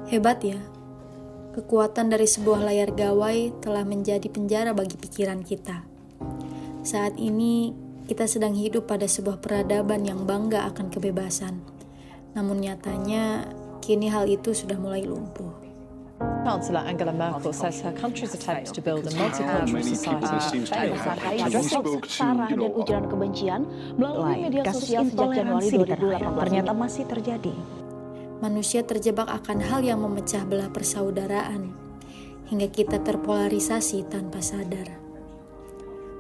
Hebat ya, kekuatan dari sebuah layar gawai telah menjadi penjara bagi pikiran kita. Saat ini, kita sedang hidup pada sebuah peradaban yang bangga akan kebebasan. Namun nyatanya, kini hal itu sudah mulai lumpuh. Chancellor Angela Merkel says her country's attempts to build a multicultural society failed. Sarah dan ujaran kebencian melalui media sosial sejak Januari 2018 ternyata masih terjadi. Manusia terjebak akan hal yang memecah belah persaudaraan, hingga kita terpolarisasi tanpa sadar.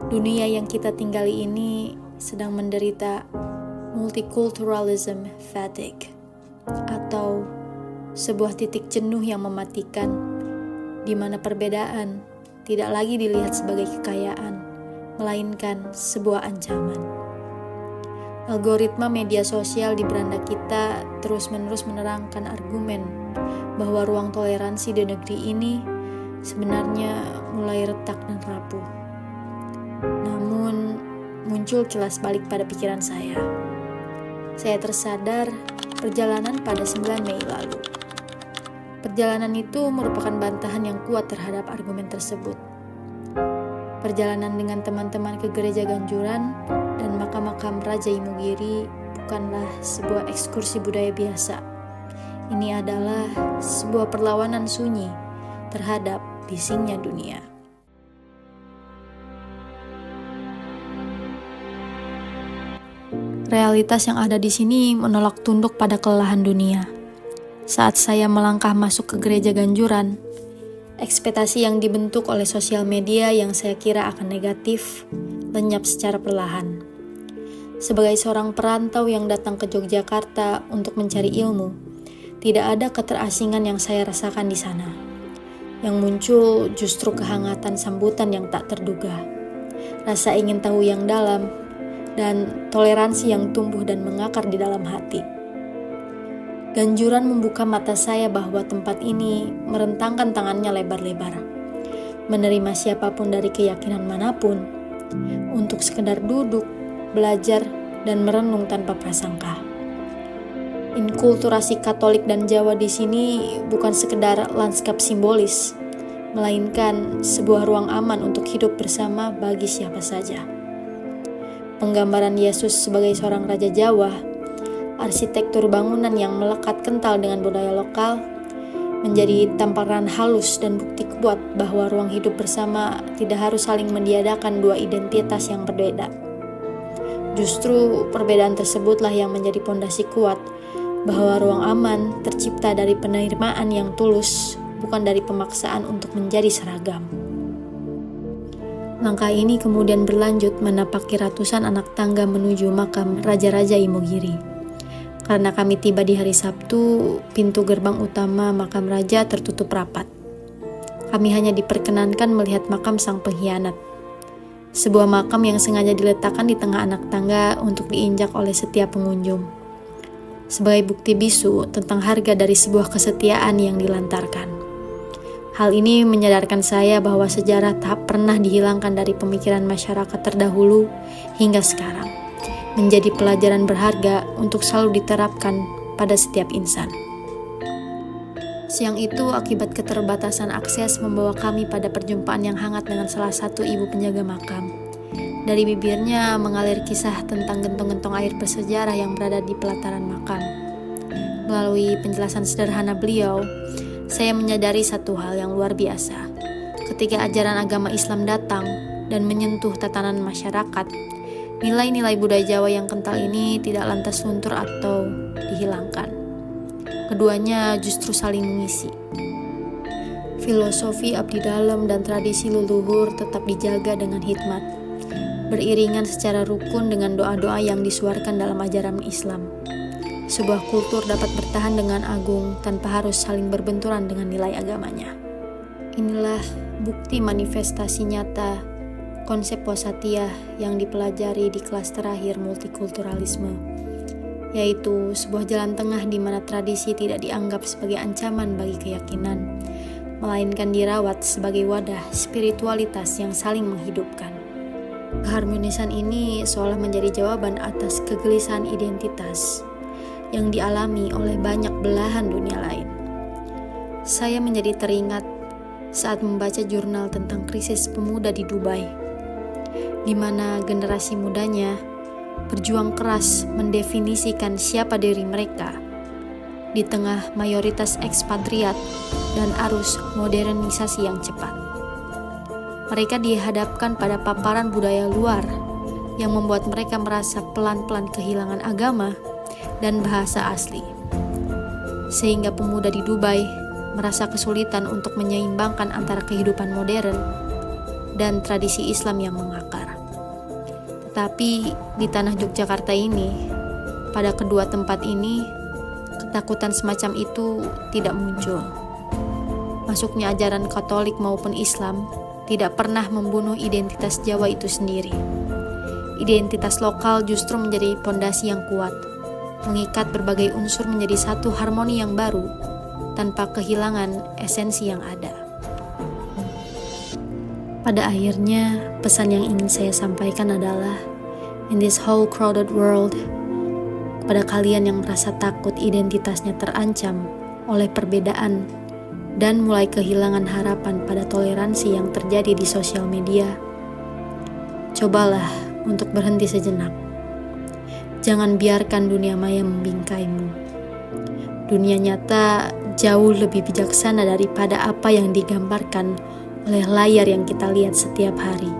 Dunia yang kita tinggali ini sedang menderita multiculturalism fatigue, atau sebuah titik jenuh yang mematikan, di mana perbedaan tidak lagi dilihat sebagai kekayaan, melainkan sebuah ancaman. Algoritma media sosial di beranda kita terus-menerus menerangkan argumen bahwa ruang toleransi di negeri ini sebenarnya mulai retak dan rapuh. Namun, muncul kilas balik pada pikiran saya. Saya tersadar perjalanan pada 9 Mei lalu. Perjalanan itu merupakan bantahan yang kuat terhadap argumen tersebut. Perjalanan dengan teman-teman ke gereja Ganjuran dan makam-makam Raja Imogiri bukanlah sebuah ekskursi budaya biasa. Ini adalah sebuah perlawanan sunyi terhadap bisingnya dunia. Realitas yang ada di sini menolak tunduk pada kelelahan dunia. Saat saya melangkah masuk ke gereja Ganjuran, ekspektasi yang dibentuk oleh sosial media yang saya kira akan negatif lenyap secara perlahan. Sebagai seorang perantau yang datang ke Yogyakarta untuk mencari ilmu, tidak ada keterasingan yang saya rasakan di sana. Yang muncul justru kehangatan sambutan yang tak terduga, rasa ingin tahu yang dalam, dan toleransi yang tumbuh dan mengakar di dalam hati. Ganjuran membuka mata saya bahwa tempat ini merentangkan tangannya lebar-lebar, menerima siapapun dari keyakinan manapun, untuk sekedar duduk, belajar, dan merenung tanpa prasangka. Inkulturasi Katolik dan Jawa di sini bukan sekedar lanskap simbolis, melainkan sebuah ruang aman untuk hidup bersama bagi siapa saja. Penggambaran Yesus sebagai seorang raja Jawa, arsitektur bangunan yang melekat kental dengan budaya lokal, menjadi tamparan halus dan bukti kuat bahwa ruang hidup bersama tidak harus saling meniadakan dua identitas yang berbeda. Justru perbedaan tersebutlah yang menjadi pondasi kuat bahwa ruang aman tercipta dari penerimaan yang tulus, bukan dari pemaksaan untuk menjadi seragam. Langkah ini kemudian berlanjut menapaki ratusan anak tangga menuju makam Raja-Raja Imogiri. Karena kami tiba di hari Sabtu, pintu gerbang utama makam raja tertutup rapat. Kami hanya diperkenankan melihat makam sang pengkhianat. Sebuah makam yang sengaja diletakkan di tengah anak tangga untuk diinjak oleh setiap pengunjung. Sebagai bukti bisu tentang harga dari sebuah kesetiaan yang dilantarkan. Hal ini menyadarkan saya bahwa sejarah tak pernah dihilangkan dari pemikiran masyarakat terdahulu hingga sekarang. Menjadi pelajaran berharga untuk selalu diterapkan pada setiap insan. Siang itu akibat keterbatasan akses membawa kami pada perjumpaan yang hangat dengan salah satu ibu penjaga makam. Dari bibirnya mengalir kisah tentang gentong-gentong air bersejarah yang berada di pelataran makam. Melalui penjelasan sederhana beliau, saya menyadari satu hal yang luar biasa. Ketika ajaran agama Islam datang dan menyentuh tatanan masyarakat, nilai-nilai budaya Jawa yang kental ini tidak lantas luntur atau dihilangkan. Keduanya justru saling mengisi. Filosofi abdi dalam dan tradisi leluhur tetap dijaga dengan hikmat, beriringan secara rukun dengan doa-doa yang disuarakan dalam ajaran Islam. Sebuah kultur dapat bertahan dengan agung tanpa harus saling berbenturan dengan nilai agamanya. Inilah bukti manifestasi nyata konsep wasatiyah yang dipelajari di kelas terakhir multikulturalisme, yaitu sebuah jalan tengah di mana tradisi tidak dianggap sebagai ancaman bagi keyakinan, melainkan dirawat sebagai wadah spiritualitas yang saling menghidupkan. Keharmonisan ini seolah menjadi jawaban atas kegelisahan identitas yang dialami oleh banyak belahan dunia lain. Saya menjadi teringat saat membaca jurnal tentang krisis pemuda di Dubai, di mana generasi mudanya berjuang keras mendefinisikan siapa diri mereka di tengah mayoritas ekspatriat dan arus modernisasi yang cepat. Mereka dihadapkan pada paparan budaya luar yang membuat mereka merasa pelan-pelan kehilangan agama dan bahasa asli. Sehingga pemuda di Dubai merasa kesulitan untuk menyeimbangkan antara kehidupan modern dan tradisi Islam yang mengakar. Tetapi di tanah Yogyakarta ini, pada kedua tempat ini, ketakutan semacam itu tidak muncul. Masuknya ajaran Katolik maupun Islam tidak pernah membunuh identitas Jawa itu sendiri. Identitas lokal justru menjadi pondasi yang kuat, mengikat berbagai unsur menjadi satu harmoni yang baru, tanpa kehilangan esensi yang ada. Pada akhirnya, pesan yang ingin saya sampaikan adalah, in this whole crowded world, kepada kalian yang merasa takut identitasnya terancam oleh perbedaan dan mulai kehilangan harapan pada toleransi yang terjadi di sosial media, cobalah untuk berhenti sejenak. Jangan biarkan dunia maya membingkaimu. Dunia nyata jauh lebih bijaksana daripada apa yang digambarkan oleh layar yang kita lihat setiap hari.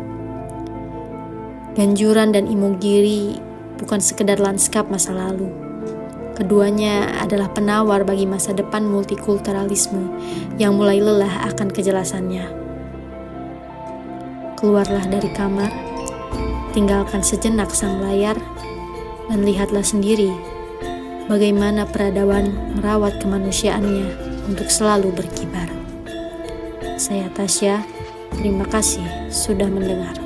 Ganjuran dan Imogiri bukan sekedar lanskap masa lalu. Keduanya adalah penawar bagi masa depan multikulturalisme yang mulai lelah akan kejelasannya. Keluarlah dari kamar, tinggalkan sejenak sang layar, dan lihatlah sendiri bagaimana peradaban merawat kemanusiaannya untuk selalu berkibar. Saya Tasya, terima kasih sudah mendengar.